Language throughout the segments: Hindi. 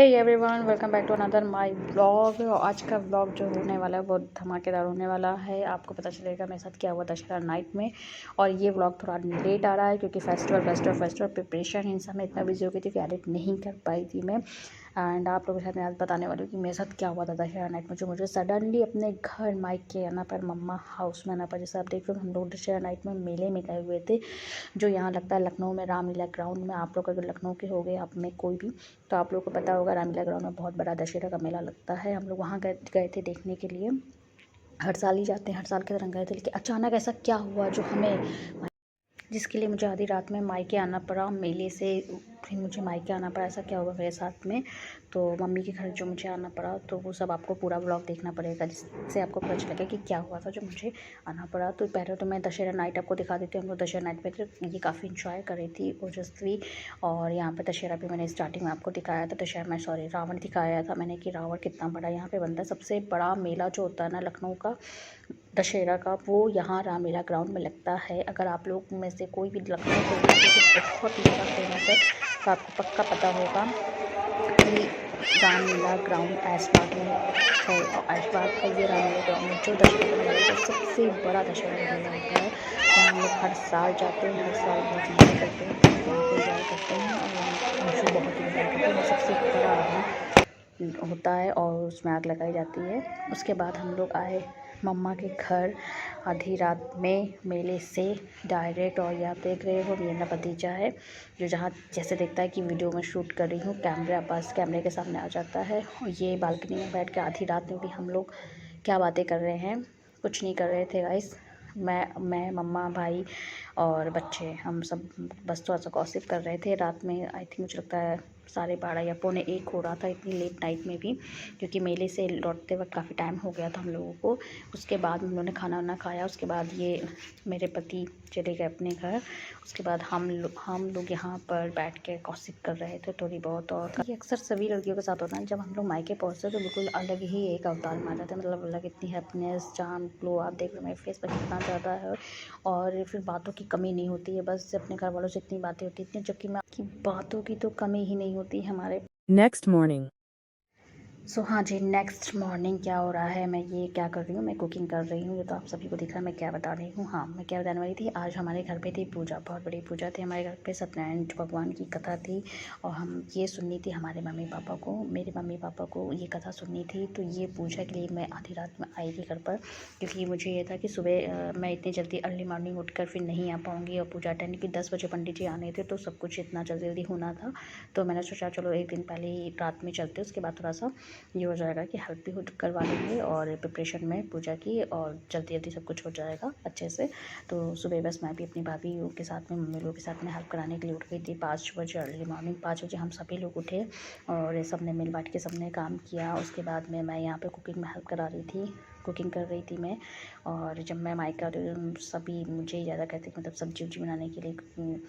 Hey everyone, welcome back to another my blog. आज का ब्लॉग जो होने वाला है बहुत धमाकेदार होने वाला है। आपको पता चलेगा मेरे साथ क्या हुआ दशहरा नाइट में। और ये ब्लॉग थोड़ा लेट आ रहा है क्योंकि फेस्टिवल प्रिपरेशन इन सब में इतना बिजी हो गई थी कि एडिट नहीं कर पाई थी मैं। एंड आप लोगों के साथ मैं आज बताने वाली हूँ कि मेरे साथ क्या हुआ था दशहरा नाइट में, जो मुझे सडनली अपने घर मायके आना पर, मम्मा हाउस में आना पर। जैसे आप देख रहे हो हम लोग दशहरा नाइट में मेले में गए हुए थे, जो यहाँ लगता है लखनऊ में रामलीला ग्राउंड में। आप लोग अगर लखनऊ के हो गए आप में कोई भी, तो आप लोगों को पता होगा रामलीला ग्राउंड में बहुत बड़ा दशहरा का मेला लगता है। हम लोग वहाँ गए थे देखने के लिए। हर साल ही जाते हैं, हर साल की तरह गए थे, लेकिन अचानक ऐसा क्या हुआ जो हमें, जिसके लिए मुझे आधी रात में मायके आना पड़ा मेले से। फिर मुझे मायके आना पड़ा, ऐसा क्या हुआ मेरे साथ में। तो मम्मी के घर जो मुझे आना पड़ा, तो वो सब आपको पूरा व्लॉग देखना पड़ेगा, जिससे आपको पता चलेगा कि क्या हुआ था जो मुझे आना पड़ा। तो पहले तो मैं दशहरा नाइट आपको दिखा देती हूँ। हम लोग दशहरा नाइट पे ये काफ़ी इंजॉय कर रही थी ओजस्वी। और यहाँ पे दशहरा भी मैंने स्टार्टिंग में आपको दिखाया था, दशहरा में सॉरी रावण दिखाया था मैंने कि रावण कितना बड़ा यहाँ पे बनता है। सबसे बड़ा मेला जो होता है ना लखनऊ का दशहरा का, वो यहाँ रामलीला ग्राउंड में लगता है। अगर आप लोग में से कोई भी लखनऊ को बहुत ही ज़्यादा फेमस है, तो आपको पक्का पता होगा कि रामलीला ग्राउंड ऐशबाग में है। और ऐशबाग का ये रामलीला ग्राउंड में जो दशहरा का मेला लगता है, सबसे बड़ा दशहरा का मेला होता है, जहाँ हम लोग हर साल जाते हैं, हर साल बहुत इंजॉय करते हैं, बहुत वहाँ पर इंजॉय करते हैं। और अंशु बहुत इंजॉय करते हैं। वो सबसे बड़ा रावण होता है और उसमें आग लगाई जाती है। उसके बाद हम लोग आए मम्मा के घर आधी रात में मेले से डायरेक्ट। और यहाँ देख रहे हो मेरा भतीजा है, जो जहाँ जैसे देखता है कि वीडियो में शूट कर रही हूँ, कैमरे के सामने आ जाता है। और ये बालकनी में बैठ के आधी रात में भी हम लोग क्या बातें कर रहे हैं, कुछ नहीं कर रहे थे गाइस। मैं मम्मा भाई और बच्चे, हम सब बस थोड़ा सा गॉसिप कर रहे थे रात में। आई थिंक मुझे लगता है 12:30 या 1:45 हो रहा था, इतनी लेट नाइट में भी, क्योंकि मेले से लौटते वक्त काफ़ी टाइम हो गया था हम लोगों को। उसके बाद हम लोगों ने खाना वाना खाया, उसके बाद ये मेरे पति चले गए अपने घर। उसके बाद हम लोग यहाँ पर बैठ के गॉसिप कर रहे थे थोड़ी बहुत। और ये अक्सर सभी लड़कियों के साथ होता है, जब हम लोग मायके पहुँचते हैं तो बिल्कुल अलग ही एक अवतार में आ जाता है, मतलब अलग इतनी हैप्पीनेस चार्म ग्लो आप देख रहे हो मेरे फेस पर कितना ज़्यादा है। और फिर बातों की कमी नहीं होती है, बस अपने घर वालों से इतनी बातें होती हैं, जबकि मैं की बातों की तो कमी ही नहीं होती हमारे। Next morning. सो हाँ जी, नेक्स्ट मॉर्निंग क्या हो रहा है, मैं ये क्या कर रही हूँ, मैं कुकिंग कर रही हूँ। ये तो आप सभी को दिख रहा है मैं क्या बता रही हूँ। हाँ, मैं क्या बताने वाली थी, आज हमारे घर पे थी पूजा, बहुत बड़ी पूजा थी हमारे घर पे। सत्यनारायण भगवान की कथा थी और हम ये सुननी थी हमारे मम्मी पापा को, मेरे मम्मी पापा को ये कथा सुननी थी। तो ये पूजा के लिए मैं आधी रात में आई थी घर पर, क्योंकि मुझे ये था कि सुबह मैं इतनी जल्दी अर्ली मॉर्निंग उठकर फिर नहीं आ पाऊँगी और पूजा अटेंड की। 10 बजे पंडित जी आने थे, तो सब कुछ इतना जल्दी होना था। तो मैंने सोचा चलो एक दिन पहले ही रात में चलते, उसके बाद थोड़ा सा ये हो जाएगा कि हेल्प भी करवा लेंगे और प्रिपरेशन में पूजा की, और जल्दी जल्दी सब कुछ हो जाएगा अच्छे से। तो सुबह बस मैं भी अपनी भाभी के साथ में, मम्मी लोगों के साथ में हेल्प कराने के लिए उठ गई थी 5 बजे, अर्ली मॉर्निंग 5 बजे हम सभी लोग उठे और सब ने मिल बांट के सब ने काम किया। उसके बाद में मैं यहाँ पे कुकिंग में हेल्प करा रही थी, कुकिंग कर रही थी मैं। और जब मैं मायका सभी मुझे ज़्यादा कहते कि मतलब सब्जी उब्जी बनाने के लिए,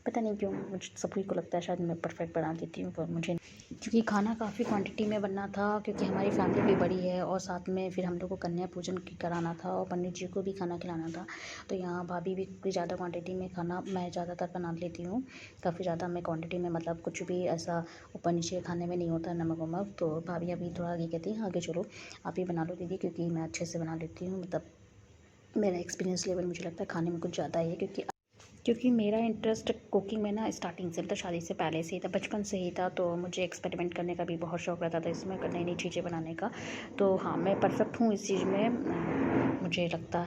पता नहीं क्यों मुझे सभी को लगता है शायद मैं परफेक्ट बना देती हूँ, पर मुझे, क्योंकि खाना काफ़ी क्वांटिटी में बनना था, क्योंकि हमारी फैमिली भी बड़ी है और साथ में फिर हम लोग को कन्या पूजन कराना था और पंडित जी को भी खाना खिलाना था। तो यहाँ भाभी भी कोई ज़्यादा क्वांटिटी में खाना मैं ज़्यादातर बना लेती हूँ, काफ़ी ज़्यादा मैं क्वांटिटी में, मतलब कुछ भी ऐसा ऊपर नीचे खाने में नहीं होता नमक वमक। तो भाभी अभी थोड़ा आगे कहती हैं आगे चलो आप ही बना लो दीदी, क्योंकि मैं अच्छे से बना लेती हूँ, मतलब मेरा एक्सपीरियंस लेवल मुझे लगता है खाने में कुछ ज़्यादा ही है। क्योंकि मेरा इंटरेस्ट कुकिंग में ना स्टार्टिंग से, मतलब शादी से पहले से ही था, बचपन से ही था। तो मुझे एक्सपेरिमेंट करने का भी बहुत शौक रहता था, इसमें नई नई चीज़ें बनाने का। तो हाँ, मैं परफेक्ट हूँ इस चीज़ में, मुझे लगता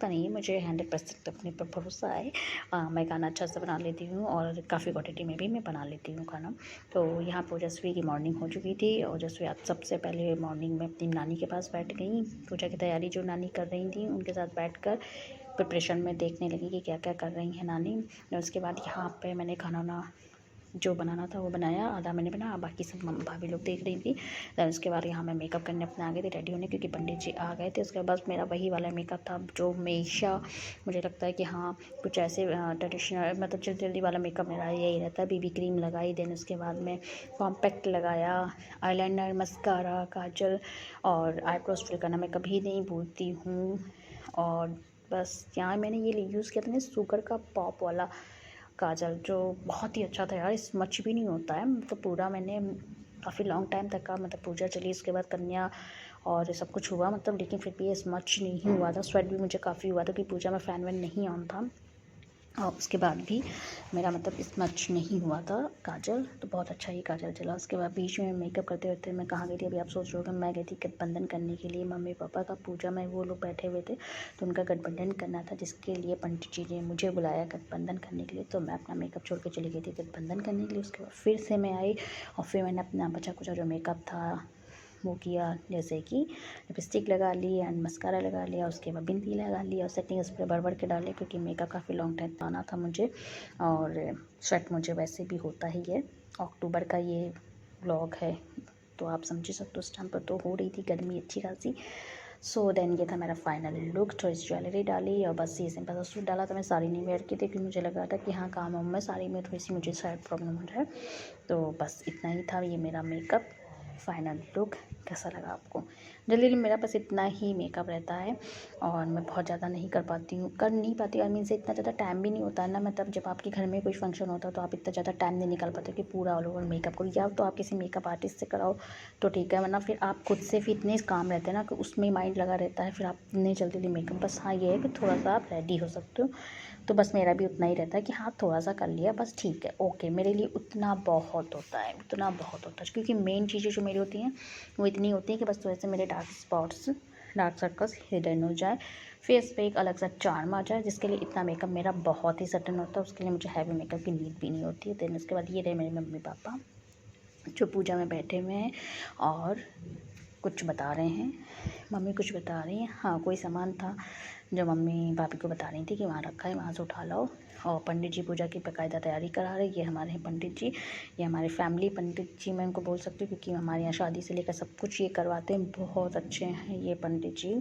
नहीं है, मुझे 100% अपने पर भरोसा है। मैं खाना अच्छा से बना लेती हूँ और काफ़ी क्वांटिटी में भी मैं बना लेती हूँ खाना। तो यहाँ पर ओजस्वी की मॉर्निंग हो चुकी थी। ओजस्वी आज सबसे पहले मॉर्निंग में अपनी नानी के पास बैठ गई, पूजा की तैयारी जो नानी कर रही थी उनके साथ बैठ प्रिपरेशन में देखने लगी कि क्या क्या कर रही हैं नानी। और उसके बाद यहाँ पे मैंने खाना वाना जो बनाना था वो बनाया, आधा मैंने बनाया, बाकी सब भाभी लोग देख रही थी। then उसके बाद यहाँ मैं मेकअप करने अपने आ गई थी, रेडी होने, क्योंकि पंडित जी आ गए थे। उसके बाद मेरा वही वाला मेकअप था जो हमेशा मुझे लगता है कि हाँ कुछ ऐसे ट्रेडिशनल, मतलब जल्दी जल्दी वाला मेकअप मेरा यही रहता है। बीबी क्रीम लगाई, देन उसके बाद में कॉम्पैक्ट लगाया, आईलाइनर, मस्कारा, काजल और आईब्रोज फिल करना मैं कभी नहीं भूलती हूँ। और बस यहाँ मैंने ये यूज़ किया था ना शुगर का पॉप वाला काजल, जो बहुत ही अच्छा था यार, स्मच भी नहीं होता है, मतलब पूरा मैंने काफ़ी लॉन्ग टाइम तक का मतलब पूजा चली, उसके बाद कन्या और सब कुछ हुआ मतलब, लेकिन फिर भी इस मच नहीं हुआ था। स्वेट भी मुझे काफ़ी हुआ था कि पूजा में फ़ैन वैन नहीं ऑन था, और उसके बाद भी मेरा मतलब इस मच नहीं हुआ था काजल, तो बहुत अच्छा ही काजल चला। उसके बाद बीच में मेकअप करते करते मैं कहाँ गई थी, अभी आप सोच रहे हो कि मैं गई थी गठबंधन करने के लिए। मम्मी पापा का पूजा में वो लोग बैठे हुए थे, तो उनका गठबंधन करना था, जिसके लिए पंडित जी ने मुझे बुलाया गठबंधन करने के लिए। तो मैं अपना मेकअप छोड़ के चली गई थी गठबंधन करने के लिए। उसके बाद फिर से मैं आई और फिर मैंने अपना बचा कुचा जो मेकअप था वो किया, जैसे कि लिपस्टिक लगा ली एंड मस्कारा लगा लिया, उसके बाद बिंदी लगा ली और सेटिंग स्प्रे भर के डाले, क्योंकि मेकअप काफ़ी लॉन्ग टाइम आना था मुझे। और स्वेट मुझे वैसे भी होता ही है। अक्टूबर का ये व्लॉग है, तो आप समझ ही सकते हो उस टाइम पर तो हो रही थी गर्मी अच्छी खासी। सो देन ये था मेरा फाइनल लुक। थोड़ी सी ज्वेलरी डाली और बस ये सिंपल सा सूट डाला था। मैं साड़ी नहीं वेयर की थी, क्योंकि मुझे लग रहा था कि हाँ काम वाम में साड़ी में थोड़ी सी मुझे शायद प्रॉब्लम हो जाए। तो बस इतना ही था ये मेरा मेकअप फाइनल लुक। कैसा लगा आपको? जनरली मेरा बस इतना ही मेकअप रहता है और मैं बहुत ज़्यादा नहीं कर नहीं पाती, और मीन से इतना ज़्यादा टाइम भी नहीं होता है ना। मतलब जब आपके घर में कोई फंक्शन होता है तो आप इतना ज़्यादा टाइम नहीं निकाल पाते कि पूरा ऑल ओवर मेकअप करो, या तो आप किसी मेकअप आर्टिस्ट से कराओ तो ठीक है, वरना फिर आप खुद से फिर इतने काम रहते हैं ना कि उसमें माइंड लगा रहता है, फिर आप नहीं जल्दी मेकअप। बस हाँ ये है कि थोड़ा सा आप रेडी हो सकते हो, तो बस मेरा भी उतना ही रहता है कि हाँ थोड़ा सा कर लिया बस ठीक है ओके, मेरे लिए उतना बहुत होता है, उतना बहुत होता है। क्योंकि मेन चीज़ें जो मेरी होती हैं वो इतनी होती है कि बस थोड़े से मेरे dark spots, dark circles hidden हो जाए, फेस पे एक अलग सा चार्म आ जाए, जिसके लिए इतना मेकअप मेरा बहुत ही सटन होता है। उसके लिए मुझे हैवी मेकअप की नीड भी नहीं होती है। देन उसके बाद ये रहे मेरे मम्मी पापा जो पूजा में बैठे हुए हैं और कुछ बता रहे हैं। मम्मी कुछ बता रही हैं, हाँ कोई सामान था जो मम्मी भाभी को बता रही थी कि वहाँ रखा है, वहाँ से उठा लाओ। और पंडित जी पूजा की बाकायदा तैयारी करा रहे। ये हमारे हैं पंडित जी, ये हमारे फैमिली पंडित जी मैं उनको बोल सकती हूँ, क्योंकि हमारे यहाँ शादी से लेकर सब कुछ ये करवाते हैं। बहुत अच्छे हैं ये पंडित जी,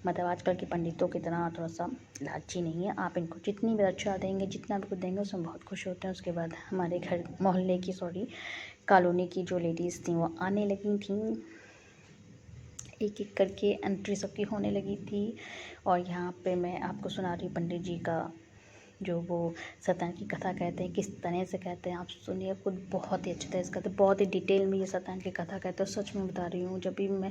मतलब आजकल के पंडितों की तरह थोड़ा सा लालची नहीं है। आप इनको जितनी भी अच्छा देंगे, जितना भी कुछ देंगे, उसमें बहुत खुश होते हैं। उसके बाद हमारे घर मोहल्ले की कॉलोनी की जो लेडीज़ थी वो आने लगी थी, एक एक करके एंट्री सबकी होने लगी थी। और यहाँ पे मैं आपको सुना रही हूँ पंडित जी का जो वो सत्यनारायण की कथा कहते हैं, किस तरह से कहते हैं आप सुनिए खुद। बहुत ही अच्छी तरह से कहते हैं, बहुत ही डिटेल में ये सत्यनारायण की कथा कहते हैं। सच में बता रही हूँ, जब भी मैं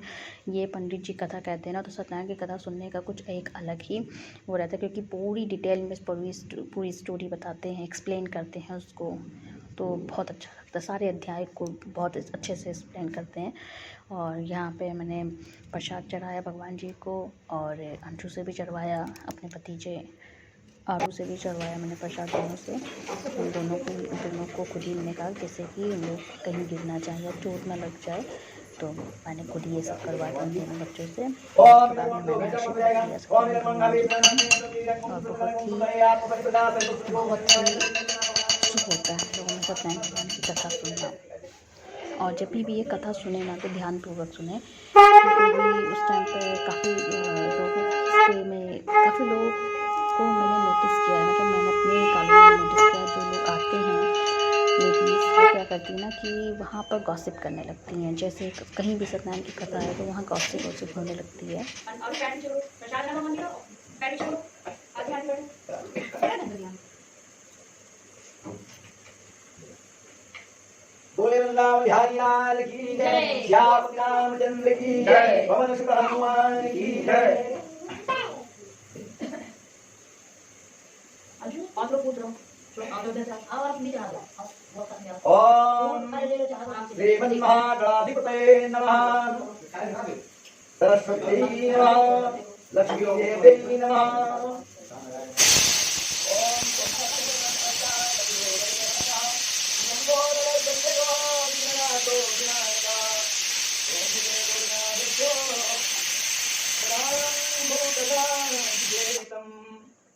ये पंडित जी कथा कहते हैं ना, तो सत्यनारायण की कथा सुनने का कुछ एक अलग ही वो रहता है, क्योंकि पूरी डिटेल में पूरी स्टोरी बताते हैं, एक्सप्लेन करते हैं उसको, तो बहुत अच्छा लगता है। सारे अध्याय को बहुत अच्छे से एक्सप्लेन करते हैं। और यहाँ पे मैंने प्रसाद चढ़ाया भगवान जी को, और अंशु से भी चढ़वाया, अपने भतीजे आरू से भी चढ़वाया मैंने प्रसाद दोनों से। उन दोनों को खुद ही मैंने कहा जैसे कि उन लोग कहीं गिरना चाहे या चोट ना लग जाए, तो मैंने खुद ही ये सब करवा था उन दोनों बच्चों से। और उसके बाद में मैंने आशीर्वाद लिया सत्यनारायण भगवान जी का, और बहुत ही शुभ होता है लोगों में सत्यनारायण भगवान की कथा सुनना। और जब भी ये कथा सुने ना तो ध्यानपूर्वक सुने, क्योंकि उस टाइम पे काफ़ी लोगों को मैंने नोटिस किया है, मतलब मैंने अपने कॉलोनी में नोटिस किया है, जो लोग आते हैं लेडीज़ वो क्या करती है ना कि वहाँ पर गॉसिप करने लगती हैं। जैसे कहीं भी सत्यनारायण की कथा है तो वहाँ गॉसिप होने लगती है। बोले वृंदावन बिहारी लाल की जय, श्याम रामचंद्र की जय, पवन सुत हनुमान की जय। ओम श्रीमन्महागणाधिपतये नमः, सरस्वती नमः, लक्ष्मी देवी नमः।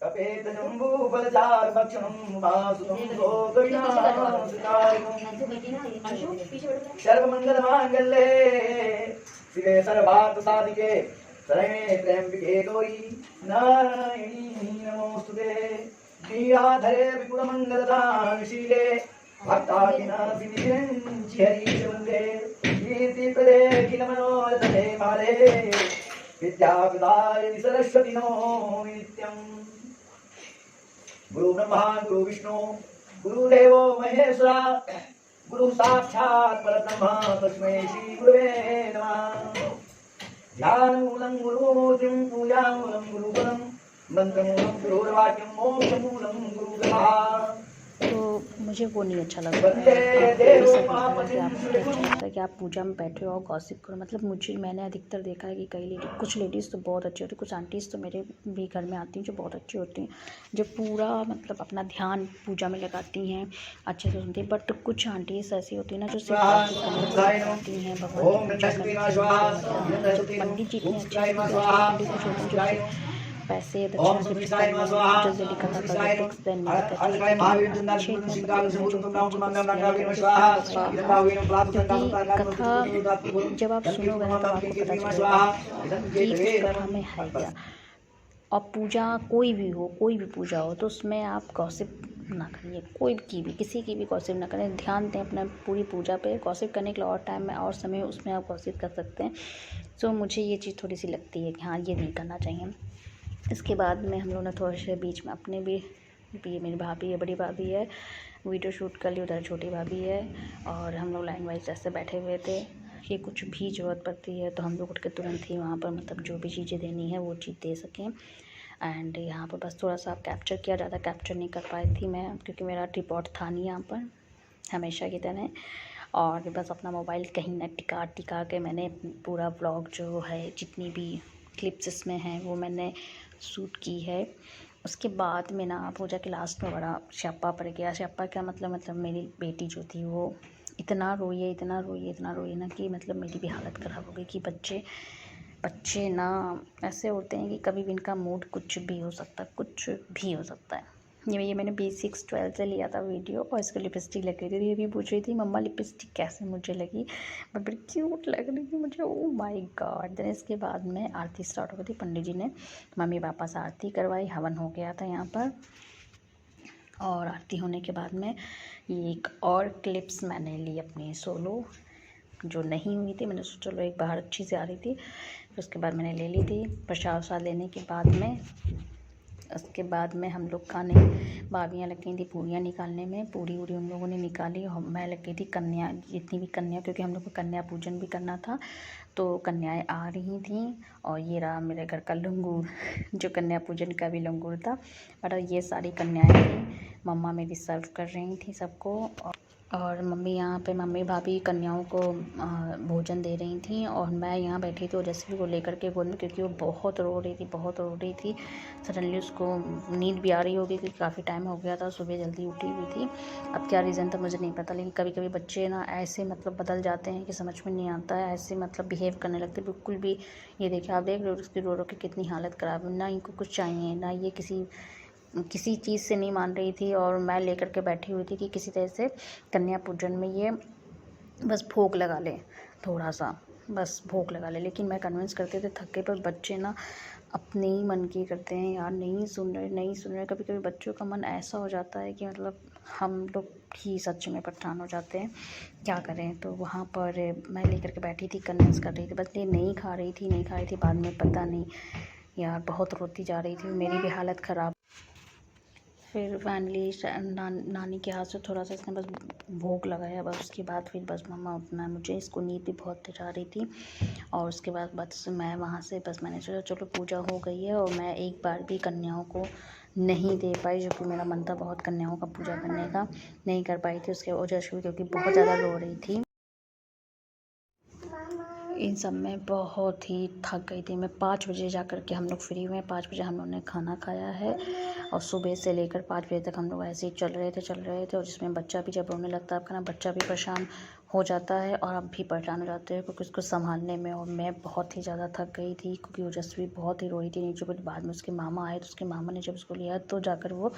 कपेत जम्बू फलचार भक्षणं वासुतं भोगविनाशकारिणं सर्वमंगलमांगल्ये शिवे सर्वार्थसाधिके शरण्ये त्र्यंबके गौरी नारायणी नमोस्तुते। नीलाधरे विपुलमंगलदानशीले भक्तादिनाशिनि हरि वन्दे कीर्तिप्रदे अखिलमनोरथे माले विद्याप्रदाय सरस्वती नमो नित्यम्। गुरु ब्रह्मा गुरु विष्णु गुरुदेवो महेश्वरा गुरु साक्षात् परब्रह्म तस्मै श्री गुरुवे नमः। ध्यानमूलं गुरुमूर्तिं पूजामूलं गुरुपदं मंत्रमूलं गुरुर्वाक्यं मोक्षमूलं गुरुग्रहः। तो मुझे वो नहीं अच्छा लगता है। आपको ये सब लगता है कि आपको क्या अच्छा लगता है कि आप पूजा में बैठे हो और गॉसिप करो। मतलब मैंने अधिकतर देखा है कि कुछ लेडीज़ तो बहुत अच्छी होती है, कुछ आंटीज़ तो मेरे भी घर में आती हैं जो बहुत अच्छी होती हैं, जो पूरा मतलब अपना ध्यान पूजा में लगाती हैं, अच्छे से सुनती हैं। बट कुछ आंटीज़ ऐसी होती है ना जो सिर्फ गॉसिप करने के लिए आती हैं, भगवान की पूजा करती हैं। जो पंडित जी इतने अच्छे से पंडित कुछ होते हैं जो पैसे दक्षिणा जो जल्दी कथा कर एक्सप्लेन नहीं करते, क्योंकि कथा जब आप सुनोगे ना तो आपको पता चलेगा कि उस कथा में है क्या। और पूजा कोई भी पूजा हो तो उसमें आप गॉसिप ना करिए, किसी की भी गॉसिप ना करें। ध्यान दें अपना पूरी पूजा पे। गॉसिप करने के लिए और टाइम में और समय उसमें आप गॉसिप कर सकते हैं। सो मुझे ये चीज़ थोड़ी सी लगती है कि हाँ, ये नहीं करना चाहिए। इसके बाद में हम लोग ने थोड़ा सा बीच में अपने भी मेरी भाभी है, बड़ी भाभी है, वीडियो शूट कर ली। उधर छोटी भाभी है और हम लोग लाइन वाइज ऐसे बैठे हुए थे कि कुछ भी ज़रूरत पड़ती है तो हम लोग उठ के तुरंत ही वहाँ पर मतलब जो भी चीज़ें देनी है वो चीज़ दे सकें। एंड यहाँ पर बस थोड़ा सा कैप्चर किया, ज़्यादा कैप्चर नहीं कर पाई थी मैं क्योंकि मेरा ट्रिपॉड था नहीं यहाँ पर हमेशा की तरह। और बस अपना मोबाइल कहीं न टिका के मैंने पूरा व्लॉग जो है जितनी भी क्लिप्स इसमें हैं वो मैंने शूट की है। उसके बाद में ना पूजा के लास्ट में बड़ा स्यापा पड़ गया। स्यापा क्या मतलब मेरी बेटी जो थी वो इतना रोई ना कि मतलब मेरी भी हालत ख़राब हो गई कि बच्चे ना ऐसे होते हैं कि कभी भी इनका मूड कुछ भी हो सकता है। ये मैंने बेसिक्स 12 से लिया था वीडियो और इसको लिपस्टिक लग रही थी। ये भी पूछ रही थी मम्मा लिपस्टिक कैसे मुझे लगी, बट बड़ी क्यूट लग रही थी मुझे, ओ माय गॉड। देन इसके बाद में आरती स्टार्ट हो गई थी। पंडित जी ने मम्मी पापा से आरती करवाई, हवन हो गया था यहाँ पर। और आरती होने के बाद में ये एक और क्लिप्स मैंने ली अपनी सोलो जो नहीं हुई थी। मैंने सोचा चलो एक बाहर अच्छी से आ रही थी, फिर उसके बाद मैंने ले ली थी। प्रसाद वसाद लेने के बाद में उसके बाद में हम लोग खाने, भाभियाँ लग गई थी पूड़ियाँ निकालने में। पूड़ी उन लोगों ने निकाली और मैं लग गई थी कन्या, जितनी भी कन्या, क्योंकि हम लोग को कन्या पूजन भी करना था तो कन्याएं आ रही थी। और ये रहा मेरे घर का लंगूर जो कन्या पूजन का भी लंगूर था। और ये सारी कन्याएं थी, मम्मा मेरी सर्व कर रही थी सबको। और मम्मी भाभी कन्याओं को भोजन दे रही थी और मैं यहाँ बैठी थी ओजस्वी को लेकर के गोद में, क्योंकि वो बहुत रो रही थी। सडनली उसको नींद भी आ रही होगी क्योंकि काफ़ी टाइम हो गया था, सुबह जल्दी उठी हुई थी। अब क्या रीज़न था मुझे नहीं पता, लेकिन कभी कभी बच्चे ना ऐसे मतलब बदल जाते हैं कि समझ में नहीं आता है, ऐसे मतलब बिहेव करने लगते बिल्कुल भी। ये देखिए, आप देख रहे हो उसकी रो के कितनी हालत ख़राब है। ना इनको कुछ चाहिए, ना ये किसी चीज़ से नहीं मान रही थी। और मैं लेकर के बैठी हुई थी कि किसी तरह से कन्या पूजन में ये बस भोग लगा ले, थोड़ा सा बस भोग लगा ले। लेकिन मैं कन्विंस करते थे थके, पर बच्चे ना अपने ही मन की करते हैं यार, नहीं सुन रहे। कभी कभी बच्चों का मन ऐसा हो जाता है कि मतलब हम लोग ही सच में परेशान हो जाते हैं, क्या करें। तो वहाँ पर मैं लेकर के बैठी थी, कन्विंस कर रही थी, बस ये नहीं खा रही थी। बाद में पता नहीं यार बहुत रोती जा रही थी, मेरी भी हालत ख़राब। फिर फाइनली नानी के हाथ से थोड़ा सा इसने बस भोग लगाया, बस उसके बाद फिर बस मम्मा उठना है। मुझे इसको नींद भी बहुत तेज आ रही थी। और उसके बाद बस मैं वहाँ से बस मैंने सोचा चलो पूजा हो गई है। और मैं एक बार भी कन्याओं को नहीं दे पाई, जो कि मेरा मन था बहुत कन्याओं का पूजा करने का, नहीं कर पाई थी उसके वजह से, क्योंकि बहुत ज़्यादा रो रही थी। इन सब में बहुत ही थक गई थी मैं। 5 बजे जा कर के हम लोग फ्री हुए। 5 बजे हम लोग ने खाना खाया है और सुबह से लेकर 5 बजे तक हम लोग ऐसे ही चल रहे थे। और जिसमें बच्चा भी जब रोने लगता है आपका ना, बच्चा भी परेशान हो जाता है और आप भी परेशान हो जाते हैं क्योंकि उसको संभालने में। और मैं बहुत ही ज़्यादा थक गई थी क्योंकि ओजस्वी बहुत ही रोई थी नीचे। पर बाद में उसके मामा आए तो उसके मामा ने जब उसको लिया तो जाकर वो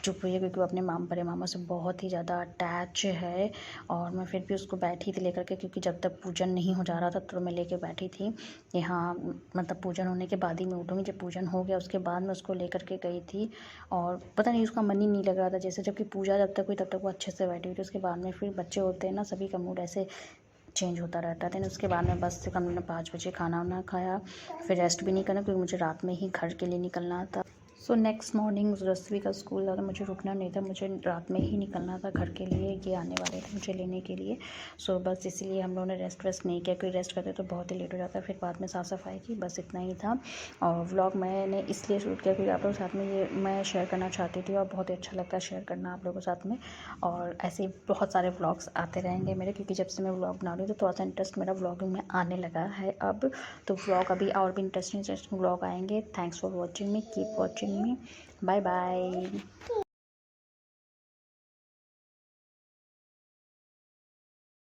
चुप हुई है, क्योंकि वो अपने बड़े मामा से बहुत ही ज़्यादा अटैच है। और मैं फिर भी उसको बैठी थी लेकर के, क्योंकि जब तक पूजन नहीं हो जा रहा था तो मैं लेके बैठी थी यहाँ। मतलब पूजन होने के बाद ही मैं उठूँगी, जब पूजन हो गया उसके बाद मैं उसको लेकर के गई थी। और पता नहीं उसका मन ही नहीं लग रहा था जैसे, जबकि पूजा जब तक हुई तब तक वो अच्छे से बैठी हुई थी। उसके बाद में फिर बच्चे होते हैं ना, सभी का मूड ऐसे चेंज होता रहता है। उसके बाद में बस हमने 5 बजे खाना वाना खाया, फिर रेस्ट भी नहीं करना क्योंकि मुझे रात में ही घर के लिए निकलना था। सो नेक्स्ट मॉर्निंग रस्वी का स्कूल था तो मुझे रुकना नहीं था, मुझे रात में ही निकलना था घर के लिए। ये आने वाले थे मुझे लेने के लिए। सो बस इसीलिए हम लोगों ने रेस्ट वेस्ट नहीं किया, क्योंकि रेस्ट करते तो बहुत ही लेट हो जाता है, फिर बाद में साफ़ सफाई की, बस इतना ही था। और व्लॉग मैंने इसलिए शूट किया क्योंकि आप लोगों के साथ में ये मैं शेयर करना चाहती थी, और बहुत ही अच्छा लगता है शेयर करना आप लोगों के साथ में। और ऐसे बहुत सारे व्लॉग्स आते रहेंगे मेरे, क्योंकि जब से मैं व्लॉग बना रही हूँ तो थोड़ा सा इंटरेस्ट मेरा व्लॉगिंग में आने लगा है अब। तो व्लॉग अभी और भी इंटरेस्टिंग व्लॉग आएंगे। Thanks for watching me, keep watching me, bye bye.